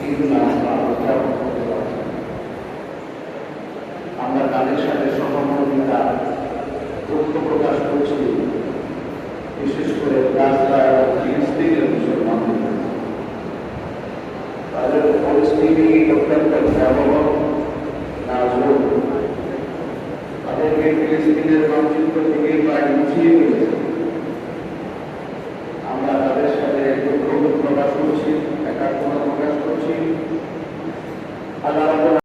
দিনগুলো আমরা উদযাপন করতে পারছি। আমরা তাদের সাথে সহমর্মিতা দুঃখ প্রকাশ করছি, বিশেষ করে গাজা এবং ফিলিস্তিনের মুসলমানদের। তাদের পরিস্থিতি অত্যন্ত ভয়াবহ, নাজুক। তাদেরকে ফিলিস্তিনের মানচিত্র থেকে প্রায় মুছিয়ে দিয়েছে। আমরা তাদের সাথে দুঃখ প্রকাশ করছি, একাত্মতা প্রকাশ করছি। আল্লাহ